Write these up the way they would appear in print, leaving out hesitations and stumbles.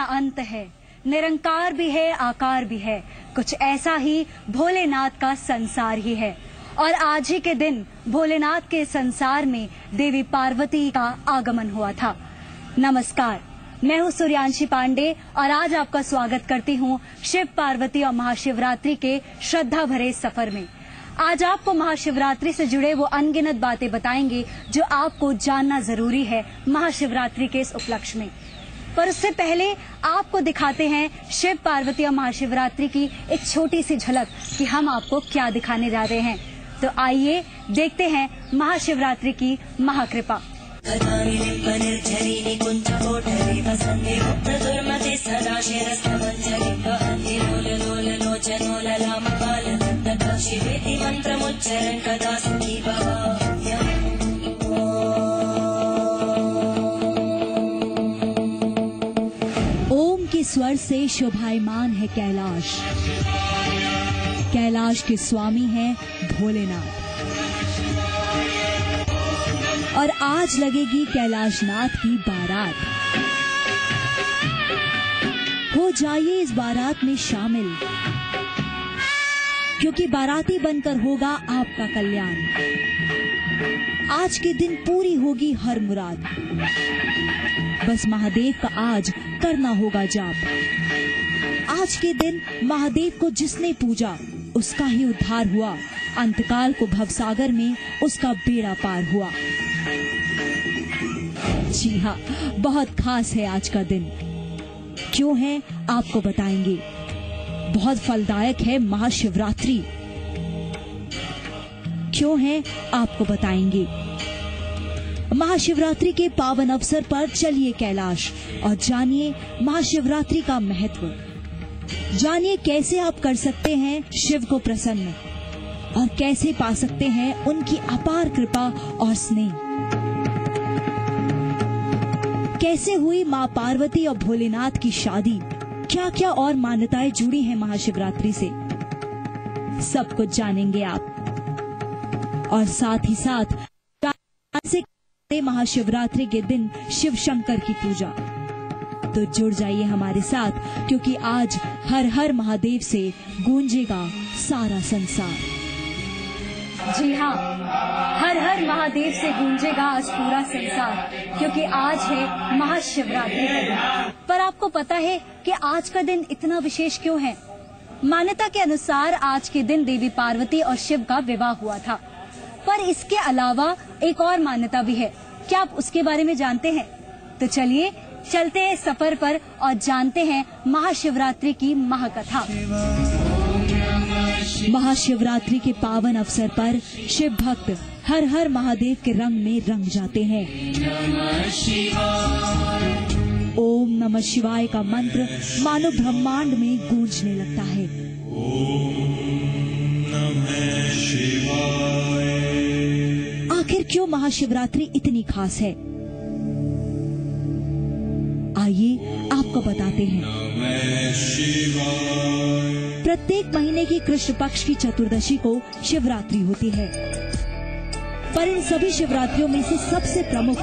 अंत है, निरंकार भी है, आकार भी है, कुछ ऐसा ही भोलेनाथ का संसार ही है। और आज ही के दिन भोलेनाथ के संसार में देवी पार्वती का आगमन हुआ था। नमस्कार, मैं हूँ सूर्यांशी पांडे और आज आपका स्वागत करती हूँ शिव पार्वती और महाशिवरात्रि के श्रद्धा भरे सफर में। आज आपको महाशिवरात्रि से जुड़े वो अनगिनत बातें बताएंगे जो आपको जानना जरूरी है महाशिवरात्रि के इस उपलक्ष्य में। पर उससे पहले आपको दिखाते हैं शिव पार्वती और महाशिवरात्रि की एक छोटी सी झलक कि हम आपको क्या दिखाने जा रहे हैं। तो आइए देखते हैं महाशिवरात्रि की महाकृपा। ओम के स्वर से शोभायमान है कैलाश। कैलाश के स्वामी हैं भोलेनाथ। और आज लगेगी कैलाशनाथ की बारात। हो जाइए इस बारात में शामिल, क्योंकि बाराती बनकर होगा आपका कल्याण। आज के दिन पूरी होगी हर मुराद, बस महादेव का आज करना होगा जाप। आज के दिन महादेव को जिसने पूजा उसका ही उद्धार हुआ, अंतकाल को भवसागर में उसका बेड़ा पार हुआ। जी हाँ, बहुत खास है आज का दिन। क्यों है आपको बताएंगे। बहुत फलदायक है महाशिवरात्रि। क्यों है आपको बताएंगे। महाशिवरात्रि के पावन अवसर पर चलिए कैलाश और जानिए महाशिवरात्रि का महत्व। जानिए कैसे आप कर सकते हैं शिव को प्रसन्न और कैसे पा सकते हैं उनकी अपार कृपा और स्नेह। कैसे हुई माँ पार्वती और भोलेनाथ की शादी, क्या क्या और मान्यताएं जुड़ी हैं महाशिवरात्रि से, सब कुछ जानेंगे आप। और साथ ही साथ महाशिवरात्रि के दिन शिव शंकर की पूजा। तो जुड़ जाइए हमारे साथ, क्योंकि आज हर हर महादेव से गूंजेगा सारा संसार। जी हाँ, हर हर महादेव से गूंजेगा आज पूरा संसार, क्योंकि आज है महाशिवरात्रि का दिन। पर आपको पता है कि आज का दिन इतना विशेष क्यों है? मान्यता के अनुसार आज के दिन देवी पार्वती और शिव का विवाह हुआ था। पर इसके अलावा एक और मान्यता भी है। क्या आप उसके बारे में जानते हैं? तो चलिए चलते हैं सफर पर और जानते हैं महाशिवरात्रि की महाकथा। महाशिवरात्रि के पावन अवसर पर शिव भक्त हर हर महादेव के रंग में रंग जाते हैं। ओम नमः शिवाय का मंत्र मानो ब्रह्मांड में गूंजने लगता है। ओम नमः शिवाय। आखिर क्यों महाशिवरात्रि इतनी खास है? आइए आपको बताते हैं। प्रत्येक महीने की कृष्ण पक्ष की चतुर्दशी को शिवरात्रि होती है, पर इन सभी शिवरात्रियों में से सबसे प्रमुख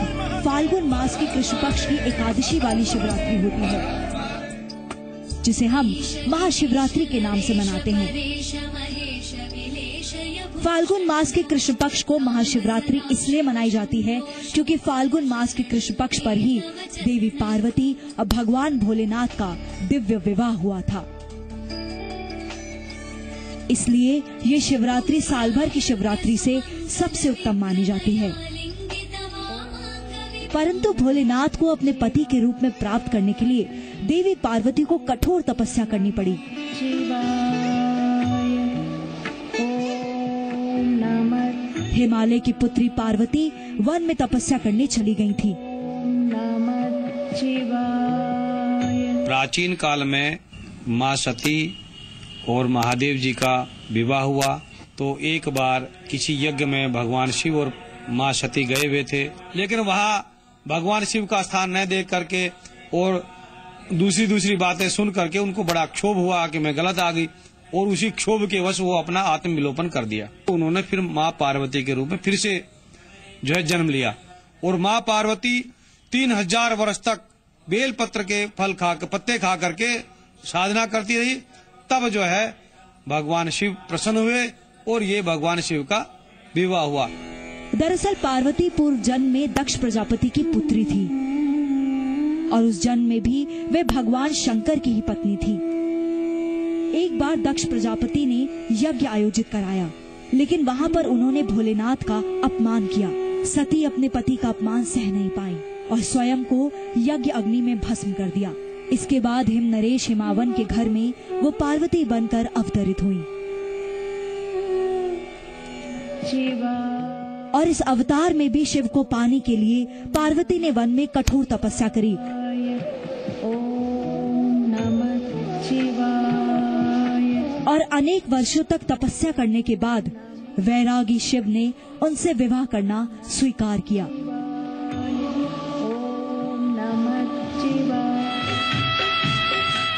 फाल्गुन मास की कृष्ण पक्ष की एकादशी वाली शिवरात्रि होती है, जिसे हम महाशिवरात्रि के नाम से मनाते हैं। फाल्गुन मास के कृष्ण पक्ष को महाशिवरात्रि इसलिए मनाई जाती है क्योंकि फाल्गुन मास के कृष्ण पक्ष पर ही देवी पार्वती और भगवान भोलेनाथ का दिव्य विवाह हुआ था। इसलिए ये शिवरात्रि साल भर की शिवरात्रि से सबसे उत्तम मानी जाती है। परंतु भोलेनाथ को अपने पति के रूप में प्राप्त करने के लिए देवी पार्वती को कठोर तपस्या करनी पड़ी। हिमालय की पुत्री पार्वती वन में तपस्या करने चली गई थी। प्राचीन काल में माँ सती और महादेव जी का विवाह हुआ, तो एक बार किसी यज्ञ में भगवान शिव और माँ सती गए हुए थे, लेकिन वहाँ भगवान शिव का स्थान न देख करके और दूसरी बातें सुन करके उनको बड़ा क्षोभ हुआ कि मैं गलत आ गई, और उसी क्षोभ के वश वो अपना आत्मविलोपन कर दिया। उन्होंने फिर माँ पार्वती के रूप में फिर से जो है जन्म लिया, और माँ पार्वती 3000 वर्ष तक बेल पत्र के पत्ते खा करके साधना करती रही। तब जो है भगवान शिव प्रसन्न हुए और ये भगवान शिव का विवाह हुआ। दरअसल पार्वती पूर्व जन्म में दक्ष प्रजापति की पुत्री थी और उस जन्म में भी वे भगवान शंकर की ही पत्नी थी। एक बार दक्ष प्रजापति ने यज्ञ आयोजित कराया, लेकिन वहाँ पर उन्होंने भोलेनाथ का अपमान किया। सती अपने पति का अपमान सह नहीं पाई और स्वयं को यज्ञ अग्नि में भस्म कर दिया। इसके बाद हिम नरेश हिमावन के घर में वो पार्वती बनकर अवतरित हुई और इस अवतार में भी शिव को पाने के लिए पार्वती ने वन में कठोर तपस्या करी। और अनेक वर्षों तक तपस्या करने के बाद वैरागी शिव ने उनसे विवाह करना स्वीकार किया।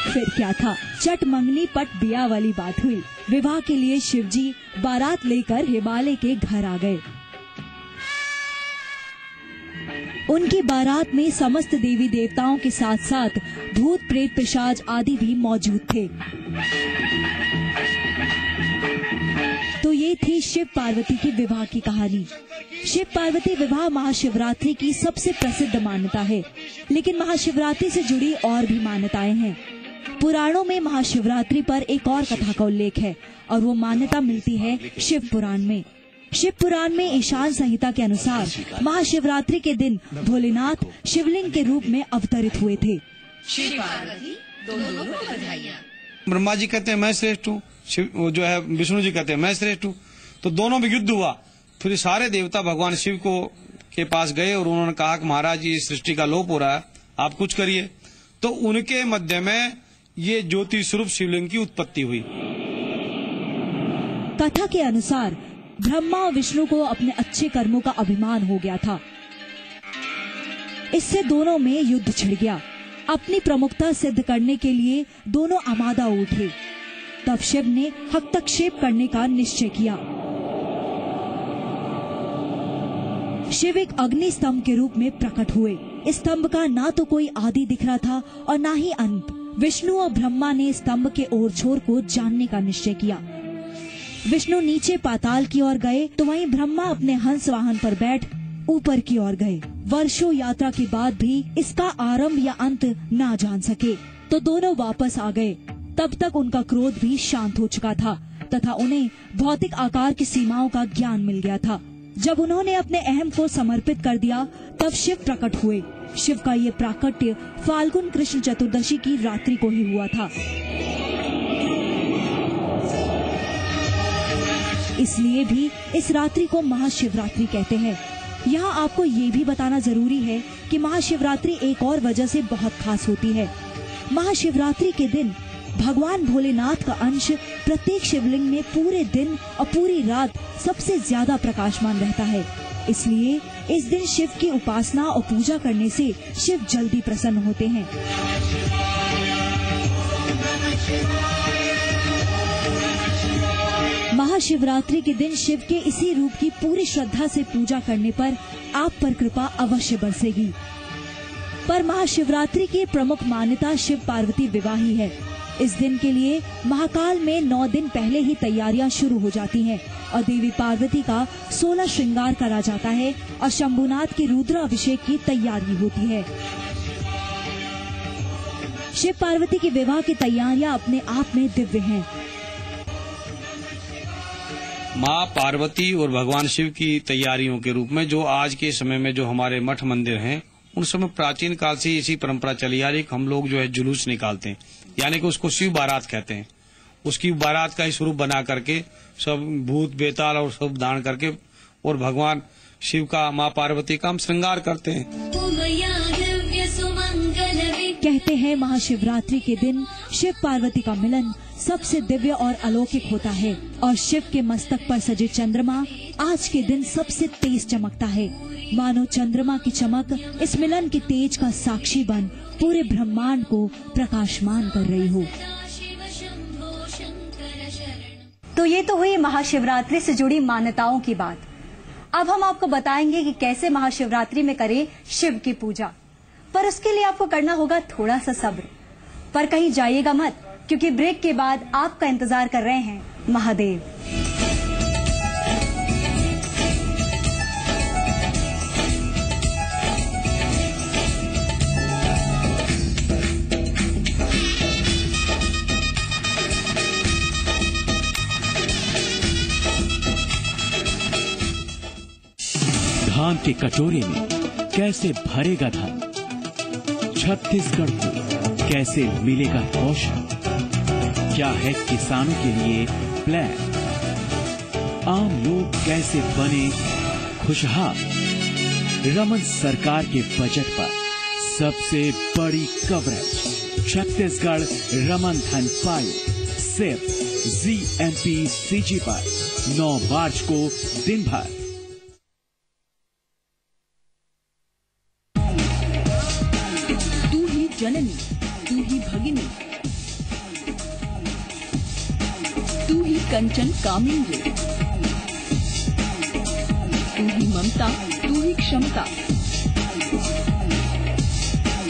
फिर क्या था, चट मंगनी पट बिया वाली बात हुई। विवाह के लिए शिवजी बारात लेकर हिमालय के घर आ गए। उनकी बारात में समस्त देवी देवताओं के साथ साथ भूत प्रेत पिशाच आदि भी मौजूद थे। तो ये थी शिव पार्वती की विवाह की कहानी। शिव पार्वती विवाह महाशिवरात्रि की सबसे प्रसिद्ध मान्यता है, लेकिन महाशिवरात्रि से जुड़ी और भी मान्यताएं हैं। पुराणों में महाशिवरात्रि पर एक और कथा का उल्लेख है और वो मान्यता मिलती है शिव पुराण में। शिव पुराण में ईशान संहिता के अनुसार महाशिवरात्रि के दिन भोलेनाथ शिवलिंग के रूप में अवतरित हुए थे। ब्रह्मा जी कहते हैं मैं श्रेष्ठ हूँ, जो है विष्णु जी कहते हैं मैं श्रेष्ठ हूँ। तो दोनों में युद्ध हुआ। फिर सारे देवता भगवान शिव को के पास गए और उन्होंने कहा कि महाराज जी सृष्टि का लोप हो रहा है, आप कुछ करिए। तो उनके मध्य में ये ज्योति स्वरूप शिवलिंग की उत्पत्ति हुई। कथा के अनुसार ब्रह्मा और विष्णु को अपने अच्छे कर्मों का अभिमान हो गया था। इससे दोनों में युद्ध छिड़ गया। अपनी प्रमुखता सिद्ध करने के लिए दोनों आमादा उठे। तब शिव ने हस्तक्षेप करने का निश्चय किया। शिव एक अग्नि स्तंभ के रूप में प्रकट हुए। इस स्तंभ का ना तो कोई आदि दिख रहा था और ना ही अंत। विष्णु और ब्रह्मा ने स्तंभ के ओर छोर को जानने का निश्चय किया। विष्णु नीचे पाताल की ओर गए तो वहीं ब्रह्मा अपने हंस वाहन पर बैठ ऊपर की ओर गए। वर्षों यात्रा के बाद भी इसका आरंभ या अंत ना जान सके तो दोनों वापस आ गए। तब तक उनका क्रोध भी शांत हो चुका था तथा उन्हें भौतिक आकार की सीमाओं का ज्ञान मिल गया था। जब उन्होंने अपने अहम को समर्पित कर दिया तब शिव प्रकट हुए। शिव का ये प्राकट्य फाल्गुन कृष्ण चतुर्दशी की रात्रि को ही हुआ था। इसलिए भी इस रात्रि को महाशिवरात्रि कहते हैं। यहाँ आपको ये भी बताना जरूरी है कि महाशिवरात्रि एक और वजह से बहुत खास होती है। महाशिवरात्रि के दिन भगवान भोलेनाथ का अंश प्रत्येक शिवलिंग में पूरे दिन और पूरी रात सबसे ज्यादा प्रकाशमान रहता है। इसलिए इस दिन शिव की उपासना और पूजा करने से शिव जल्दी प्रसन्न होते हैं। महाशिवरात्रि के दिन शिव के इसी रूप की पूरी श्रद्धा से पूजा करने पर आप पर कृपा अवश्य बरसेगी। पर महाशिवरात्रि की प्रमुख मान्यता शिव पार्वती विवाह ही है। इस दिन के लिए महाकाल में 9 दिन पहले ही तैयारियां शुरू हो जाती हैं और देवी पार्वती का 16 श्रृंगार करा जाता है और शंभुनाथ के रुद्राभिषेक की तैयारी होती है। शिव पार्वती के विवाह की तैयारियां अपने आप में दिव्य हैं। माँ पार्वती और भगवान शिव की तैयारियों के रूप में जो आज के समय में जो हमारे मठ मंदिर हैं, उन समय प्राचीन काल से इसी परंपरा चली आ रही। हम लोग जो है जुलूस निकालते हैं, यानी कि उसको शिव बारात कहते हैं। उसकी बारात का ही स्वरूप बना करके सब भूत बेताल और सब दान करके और भगवान शिव का माँ पार्वती का हम श्रृंगार करते हैं। कहते हैं महाशिवरात्रि के दिन शिव पार्वती का मिलन सबसे दिव्य और अलौकिक होता है और शिव के मस्तक पर सजे चंद्रमा आज के दिन सबसे तेज चमकता है। मानो चंद्रमा की चमक इस मिलन के तेज का साक्षी बन पूरे ब्रह्मांड को प्रकाशमान कर रही हो। तो ये तो हुई महाशिवरात्रि से जुड़ी मान्यताओं की बात। अब हम आपको बताएंगे कि कैसे महाशिवरात्रि में करें शिव की पूजा। पर उसके लिए आपको करना होगा थोड़ा सा सब्र। पर कहीं जाइएगा मत, क्योंकि ब्रेक के बाद आपका इंतजार कर रहे हैं महादेव। धान के कटोरे में कैसे भरेगा धन, छत्तीसगढ़ को कैसे मिलेगा पोषण, क्या है किसानों के लिए प्लान, आम लोग कैसे बने खुशहाल। रमन सरकार के बजट पर सबसे बड़ी कवरेज, छत्तीसगढ़ रमन धन पायो, सिर्फ ZMP-CG पर 9 मार्च को दिन भर। जननी, तू ही भगिनी, तू ही कंचन कामिनी, तू ही ममता, तू ही क्षमता,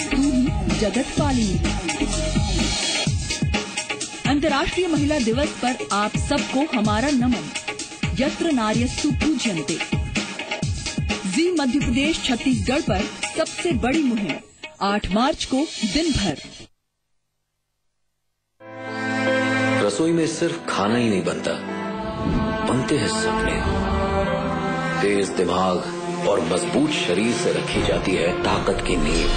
तू ही जगत पालिनी। अंतर्राष्ट्रीय महिला दिवस पर आप सबको हमारा नमन। यत्र नार्यस्तु पूज्यन्ते। जी मध्य प्रदेश छत्तीसगढ़ पर सबसे बड़ी मुहिम 8 मार्च को दिन भर। रसोई में सिर्फ खाना ही नहीं बनता, बनते हैं सपने। तेज दिमाग और मजबूत शरीर से रखी जाती है ताकत की नींव।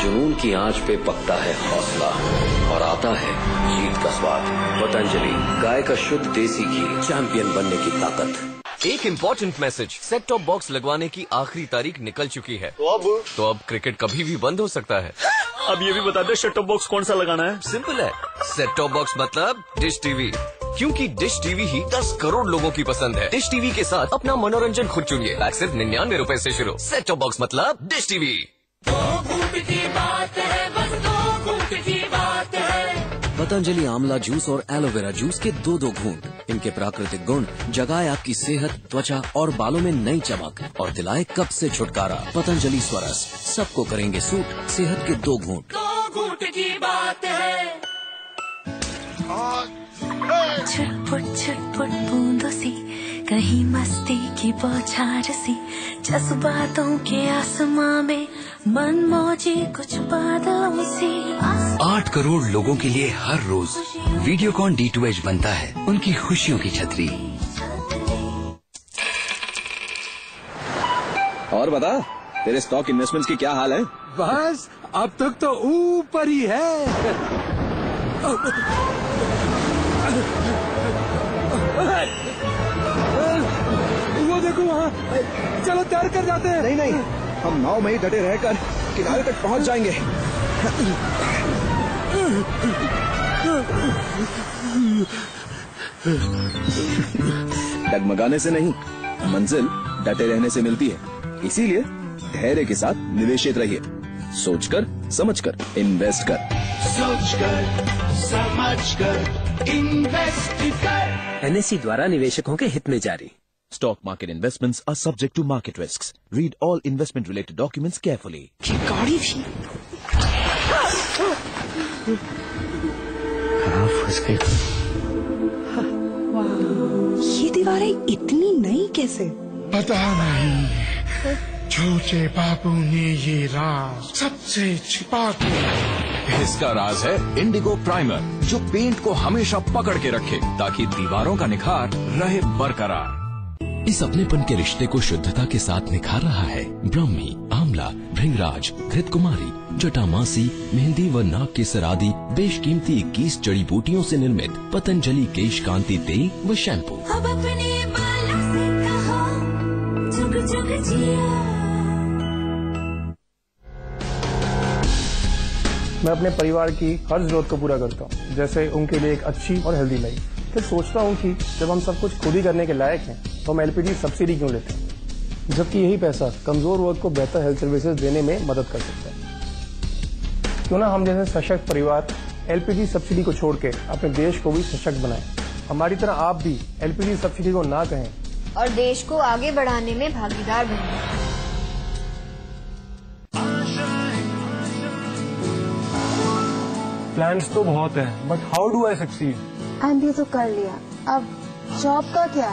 जुनून की आंच पे पकता है हौसला और आता है जीत का स्वाद। पतंजलि गाय का शुद्ध देसी घी, चैंपियन बनने की ताकत। एक important message, set top box लगवाने की आखिरी तारीख निकल चुकी है। तो अब क्रिकेट कभी भी बंद हो सकता है। अब ये भी बता दे सेट टॉप बॉक्स कौन सा लगाना है। सिंपल है, सेट टॉप बॉक्स मतलब डिश टीवी, क्योंकि डिश टीवी ही 10 करोड़ लोगों की पसंद है। डिश टीवी के साथ अपना मनोरंजन खुद चुनिए, पैक सिर्फ 99 रुपए से शुरू। सेट टॉप बॉक्स मतलब डिश टीवी। पतंजलि आंवला जूस और एलोवेरा जूस के 2-2 घूंट। इनके प्राकृतिक गुण जगाए आपकी सेहत, त्वचा और बालों में नई चमक और दिलाए कब्ज से छुटकारा। पतंजलि स्वरस सबको करेंगे सूट। सेहत के 2 घूंट। 2 घूंट की बात है। छुटपुट बूंदों सी, कहीं मस्ती की बौछार सी, जज्बातों के आसमां में मन मौजी कुछ बादलों सी। 8 करोड़ लोगों के लिए हर रोज वीडियोकॉन D2H बनता है उनकी खुशियों की छतरी। और बता, तेरे स्टॉक इन्वेस्टमेंट्स की क्या हाल है? बस अब तक तो ऊपर ही है। वो देखो वहाँ, चलो तैर कर जाते हैं। नहीं नहीं, हम नाव में ही डटे रहकर किनारे तक पहुँच जाएंगे। डगमगाने से नहीं, मंजिल डटे रहने से मिलती है। इसीलिए धैर्य के साथ निवेशित रहिए। सोचकर समझकर इन्वेस्ट कर। सोचकर समझकर इन्वेस्ट कर। NSE द्वारा निवेशकों के हित में जारी। Stock market investments are subject to market risks. Read all investment related documents carefully. गाड़ी भी फंस गई। ये दीवारें इतनी नई कैसे? पता नहीं, छोटे बाबू ने ये राज सबसे छिपा के। इसका राज है इंडिगो प्राइमर, जो पेंट को हमेशा पकड़ के रखे ताकि दीवारों का निखार रहे बरकरार। इस अपनेपन के रिश्ते को शुद्धता के साथ निखार रहा है ब्राह्मी, आंवला, भृंगराज, घृतकुमारी, जटामासी, मेहंदी व नाग केसर आदि बेशकीमती 21 जड़ी बूटियों से निर्मित पतंजलि केश कांति तेल व शैम्पू। अब अपने बालों से कहो, जुग जुग जिया। मैं अपने परिवार की हर जरूरत को पूरा करता हूँ, जैसे उनके लिए एक अच्छी और हेल्दी लाइफ। फिर सोचता हूँ कि जब हम सब कुछ खुद ही करने के लायक हैं तो हम LPG सब्सिडी क्यों लेते हैं, जबकि यही पैसा कमजोर वर्ग को बेहतर हेल्थ सर्विसेज देने में मदद कर सकता है। क्यों ना हम जैसे सशक्त परिवार LPG सब्सिडी को छोड़ के अपने देश को भी सशक्त बनाएं। हमारी तरह आप भी LPG सब्सिडी को ना कहें और देश को आगे बढ़ाने में भागीदार बनें। प्लान्स तो बहुत है, but how do I succeed? MBA तो कर लिया, अब जॉब का क्या?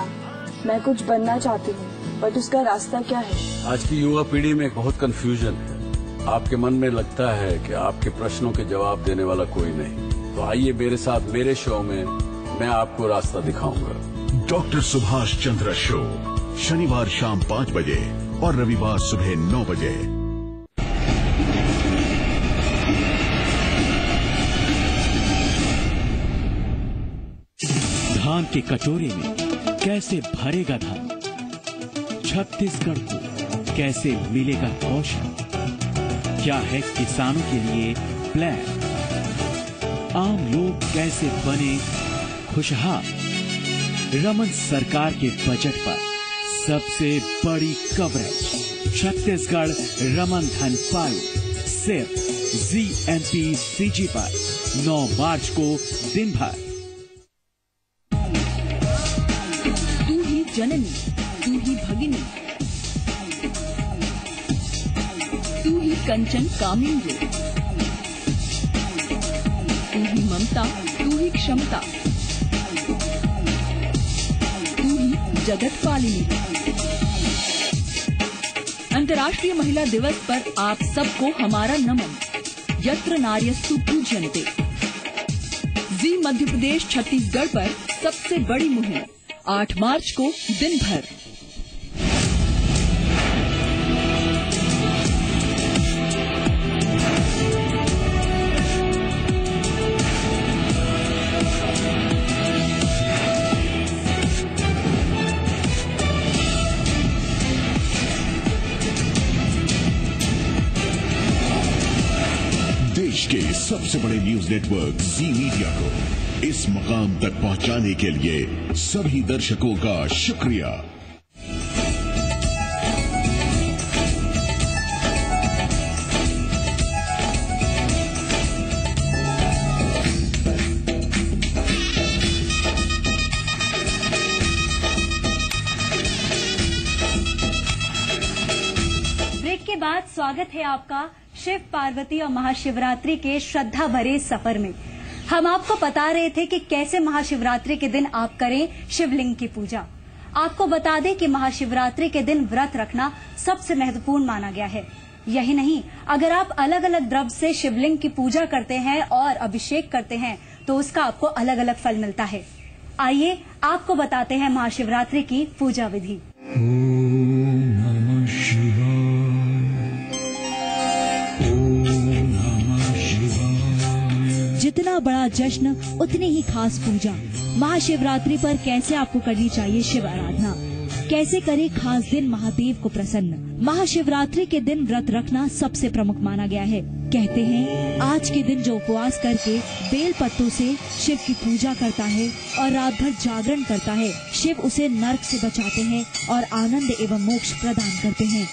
मैं कुछ बनना चाहती हूँ, बट उसका रास्ता क्या है? आज की युवा पीढ़ी में बहुत कंफ्यूजन है। आपके मन में लगता है कि आपके प्रश्नों के जवाब देने वाला कोई नहीं, तो आइए मेरे साथ मेरे शो में मैं आपको रास्ता दिखाऊंगा। डॉक्टर सुभाष चंद्र शो, शनिवार शाम 5 बजे और रविवार सुबह 9 बजे। धान के कटोरे में कैसे भरेगा धान, छत्तीसगढ़ को कैसे मिलेगा पोषण, क्या है किसानों के लिए प्लान, आम लोग कैसे बने खुशहाल। रमन सरकार के बजट पर सबसे बड़ी कवरेज, छत्तीसगढ़ रमन धन पाई, सिर्फ ZMP-CG पर 9 मार्च को दिन भर। तू ही जननी, तू ही भगिनी, तू ही कंचन कामिनी, तू ही ममता, तू ही क्षमता, तू ही जगत पालिनी। अंतर्राष्ट्रीय महिला दिवस पर आप सबको हमारा नमन। यत्र नार्यस्तु पूज्यन्ते। जी मध्य प्रदेश छत्तीसगढ़ पर सबसे बड़ी मुहिम 8 मार्च को दिन भर। देश के सबसे बड़े न्यूज नेटवर्क जी मीडिया को इस मकाम तक पहुंचाने के लिए सभी दर्शकों का शुक्रिया। ब्रेक के बाद स्वागत है आपका शिव पार्वती और महाशिवरात्रि के श्रद्धा भरे सफर में। हम आपको बता रहे थे कि कैसे महाशिवरात्रि के दिन आप करें शिवलिंग की पूजा। आपको बता दें कि महाशिवरात्रि के दिन व्रत रखना सबसे महत्वपूर्ण माना गया है। यही नहीं, अगर आप अलग अलग द्रव्य से शिवलिंग की पूजा करते हैं और अभिषेक करते हैं तो उसका आपको अलग अलग फल मिलता है। आइए आपको बताते हैं महाशिवरात्रि की पूजा विधि। जितना बड़ा जश्न उतनी ही खास पूजा। महाशिवरात्रि पर कैसे आपको करनी चाहिए शिव आराधना, कैसे करे खास दिन महादेव को प्रसन्न। महाशिवरात्रि के दिन व्रत रखना सबसे प्रमुख माना गया है। कहते हैं आज के दिन जो उपवास करके बेल पत्तों से शिव की पूजा करता है और रात भर जागरण करता है, शिव उसे नरक से बचाते हैं और आनंद एवं मोक्ष प्रदान करते हैं।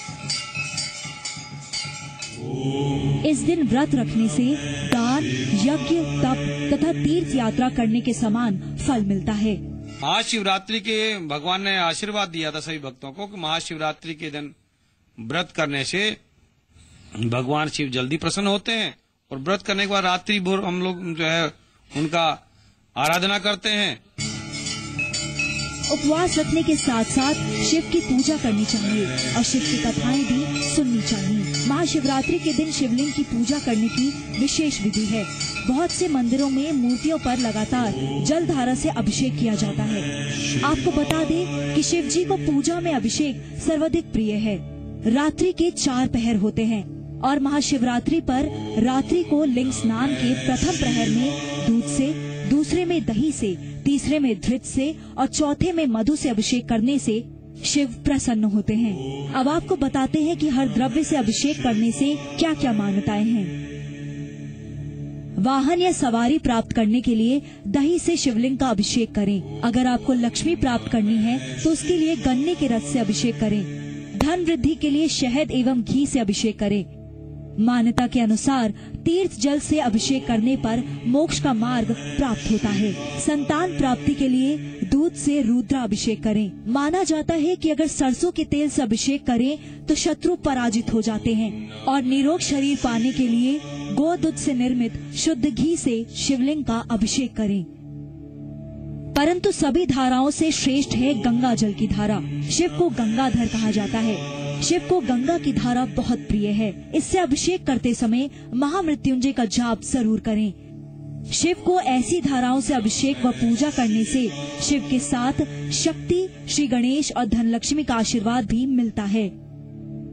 इस दिन व्रत रखने से दान, यज्ञ, तप तथा तीर्थ यात्रा करने के समान फल मिलता है। महाशिवरात्रि के भगवान ने आशीर्वाद दिया था सभी भक्तों को कि महाशिवरात्रि के दिन व्रत करने से भगवान शिव जल्दी प्रसन्न होते हैं और व्रत करने के बाद रात्रि भर हम लोग जो है उनका आराधना करते हैं। उपवास रखने के साथ साथ शिव की पूजा करनी चाहिए और शिव की कथाएं भी सुननी चाहिए। महाशिवरात्रि के दिन शिवलिंग की पूजा करने की विशेष विधि है। बहुत से मंदिरों में मूर्तियों पर लगातार जल धारा से अभिषेक किया जाता है। आपको बता दें कि शिव जी को पूजा में अभिषेक सर्वाधिक प्रिय है। रात्रि के 4 पहर होते हैं और महाशिवरात्रि पर रात्रि को लिंग स्नान के प्रथम प्रहर में दूध से, दूसरे में दही से, तीसरे में धृत से और चौथे में मधु से अभिषेक करने से शिव प्रसन्न होते हैं। अब आपको बताते हैं कि हर द्रव्य से अभिषेक करने से क्या क्या मान्यताएं हैं। वाहन या सवारी प्राप्त करने के लिए दही से शिवलिंग का अभिषेक करें। अगर आपको लक्ष्मी प्राप्त करनी है तो उसके लिए गन्ने के रस से अभिषेक करें। धन वृद्धि के लिए शहद एवं घी से अभिषेक करें। मान्यता के अनुसार तीर्थ जल से अभिषेक करने पर मोक्ष का मार्ग प्राप्त होता है। संतान प्राप्ति के लिए दूध से रुद्राभिषेक करें। माना जाता है कि अगर सरसों के तेल से अभिषेक करें तो शत्रु पराजित हो जाते हैं। और निरोग शरीर पाने के लिए गोदूध से निर्मित शुद्ध घी से शिवलिंग का अभिषेक करें। परंतु सभी धाराओं से श्रेष्ठ है गंगा जल की धारा। शिव को गंगाधर कहा जाता है। शिव को गंगा की धारा बहुत प्रिय है। इससे अभिषेक करते समय महामृत्युंजय का जाप जरूर करें। शिव को ऐसी धाराओं से अभिषेक व पूजा करने से शिव के साथ शक्ति, श्री गणेश और धनलक्ष्मी का आशीर्वाद भी मिलता है।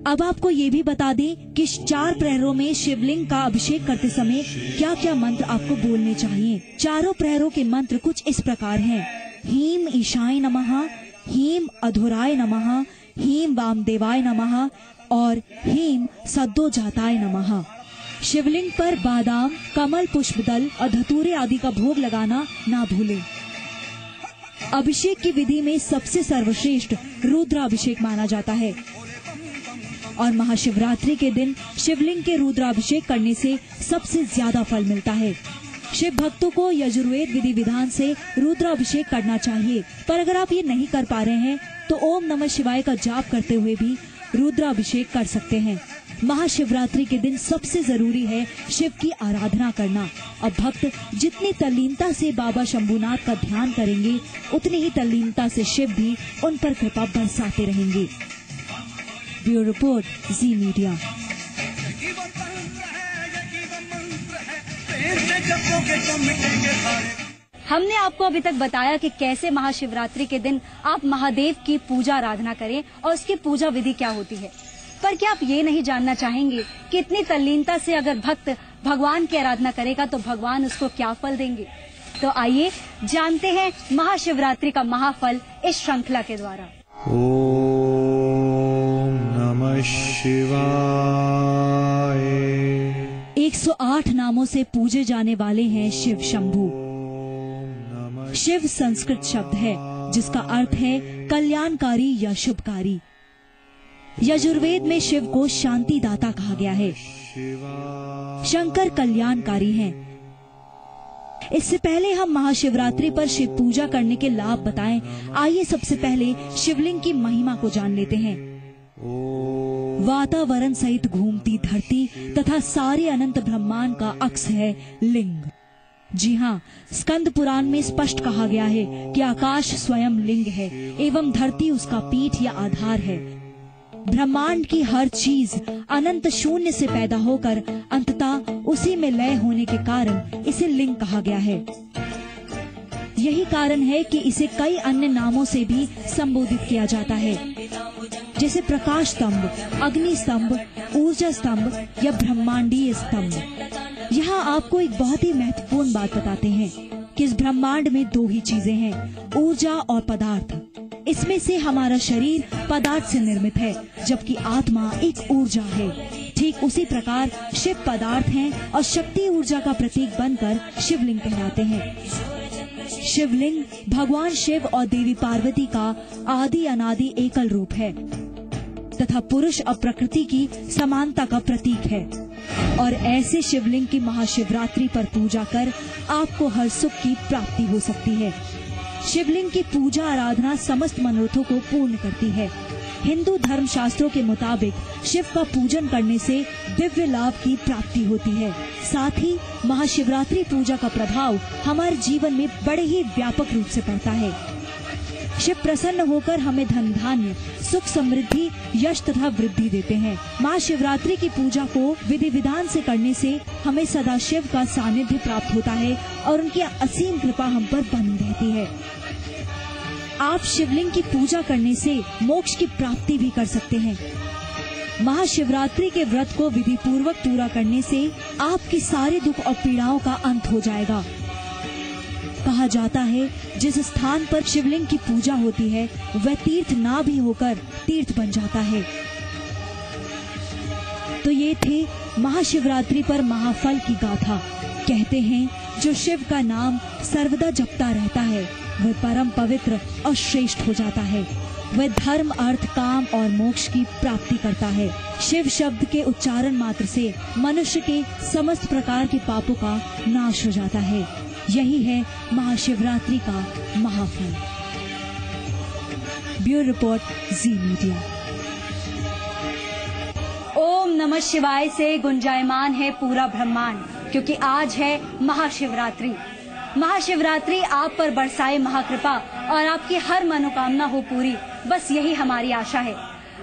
अब आपको ये भी बता दें कि 4 प्रहरों में शिवलिंग का अभिषेक करते समय क्या क्या मंत्र आपको बोलने चाहिए। चारों प्रहरों के मंत्र कुछ इस प्रकार हैं। हीम ईशाय नमः, हीम अधुराय नमः, हीम वामदेवाय नमः और हीम सद्दोजाताय नमः। शिवलिंग पर बादाम, कमल पुष्प दल और धतूरे आदि का भोग लगाना ना भूलें। अभिषेक की विधि में सबसे सर्वश्रेष्ठ रुद्राभिषेक माना जाता है और महाशिवरात्रि के दिन शिवलिंग के रुद्राभिषेक करने से सबसे ज्यादा फल मिलता है। शिव भक्तों को यजुर्वेद विधि विधान से रुद्राभिषेक करना चाहिए, पर अगर आप ये नहीं कर पा रहे हैं तो ओम नमः शिवाय का जाप करते हुए भी रुद्राभिषेक कर सकते हैं। महाशिवरात्रि के दिन सबसे जरूरी है शिव की आराधना करना। अब भक्त जितनी तल्लीनता से बाबा शंभुनाथ का ध्यान करेंगे उतनी ही तल्लीनता से शिव भी उन पर कृपा बरसाते रहेंगे। ब्यूरो रिपोर्ट, जी मीडिया। हमने आपको अभी तक बताया कि कैसे महाशिवरात्रि के दिन आप महादेव की पूजा आराधना करें और उसकी पूजा विधि क्या होती है। पर क्या आप ये नहीं जानना चाहेंगे कि इतनी तल्लीनता से अगर भक्त भगवान की आराधना करेगा तो भगवान उसको क्या फल देंगे। तो आइए जानते हैं महाशिवरात्रि का महाफल इस श्रृंखला के द्वारा। ओम नमः शिवाय। 108 नामों से पूजे जाने वाले हैं शिव शंभु। शिव संस्कृत शब्द है जिसका अर्थ है कल्याणकारी या शुभकारी। यजुर्वेद में शिव को शांतिदाता कहा गया है। शंकर कल्याणकारी हैं। इससे पहले हम महाशिवरात्रि पर शिव पूजा करने के लाभ बताएं। आइए सबसे पहले शिवलिंग की महिमा को जान लेते हैं। वातावरण सहित घूमती धरती तथा सारे अनंत ब्रह्मांड का अक्स है लिंग। जी हाँ, स्कंद पुराण में स्पष्ट कहा गया है कि आकाश स्वयं लिंग है एवं धरती उसका पीठ या आधार है। ब्रह्मांड की हर चीज अनंत शून्य से पैदा होकर अंततः उसी में लय होने के कारण इसे लिंग कहा गया है। यही कारण है कि इसे कई अन्य नामों से भी संबोधित किया जाता है, जैसे प्रकाश स्तंभ, अग्नि स्तंभ, ऊर्जा स्तंभ या ब्रह्मांडीय स्तंभ। यहाँ आपको एक बहुत ही महत्वपूर्ण बात बताते हैं कि इस ब्रह्मांड में 2 ही चीजें हैं, ऊर्जा और पदार्थ। इसमें से हमारा शरीर पदार्थ से निर्मित है जबकि आत्मा एक ऊर्जा है। ठीक उसी प्रकार शिव पदार्थ हैं और शक्ति ऊर्जा का प्रतीक बनकर शिवलिंग कहलाते हैं। शिवलिंग भगवान शिव और देवी पार्वती का आदि अनादि एकल रूप है तथा पुरुष और प्रकृति की समानता का प्रतीक है। और ऐसे शिवलिंग की महाशिवरात्रि पर पूजा कर आपको हर सुख की प्राप्ति हो सकती है। शिवलिंग की पूजा आराधना समस्त मनोरथों को पूर्ण करती है। हिंदू धर्म शास्त्रों के मुताबिक शिव का पूजन करने से दिव्य लाभ की प्राप्ति होती है। साथ ही महाशिवरात्रि पूजा का प्रभाव हमारे जीवन में बड़े ही व्यापक रूप से पड़ता है। शिव प्रसन्न होकर हमें धन धान्य, सुख समृद्धि, यश तथा वृद्धि देते हैं। महाशिवरात्रि की पूजा को विधि विधान से करने से हमें सदा शिव का सानिध्य प्राप्त होता है और उनकी असीम कृपा हम पर बनी रहती है। आप शिवलिंग की पूजा करने से मोक्ष की प्राप्ति भी कर सकते हैं। महाशिवरात्रि के व्रत को विधि पूर्वक पूरा करने से आपके सारे दुख और पीड़ाओं का अंत हो जाएगा। कहा जाता है जिस स्थान पर शिवलिंग की पूजा होती है वह तीर्थ ना भी होकर तीर्थ बन जाता है। तो ये थे महाशिवरात्रि पर महाफल की गाथा। कहते हैं जो शिव का नाम सर्वदा जपता रहता है वह परम पवित्र और श्रेष्ठ हो जाता है। वह धर्म, अर्थ, काम और मोक्ष की प्राप्ति करता है। शिव शब्द के उच्चारण मात्र से मनुष्य के समस्त प्रकार के पापों का नाश हो जाता है। यही है महाशिवरात्रि का महाफल। ब्यूरो रिपोर्ट, जी मीडिया। ओम नमः शिवाय से गुंजायमान है पूरा ब्रह्मांड, क्योंकि आज है महाशिवरात्रि। महाशिवरात्रि आप पर बरसाए महाकृपा और आपकी हर मनोकामना हो पूरी, बस यही हमारी आशा है।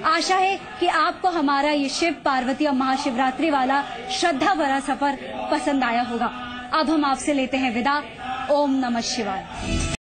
आशा है कि आपको हमारा ये शिव, पार्वती और महाशिवरात्रि वाला श्रद्धा भरा सफर पसंद आया होगा। अब हम आपसे लेते हैं विदा। ओम नमः शिवाय।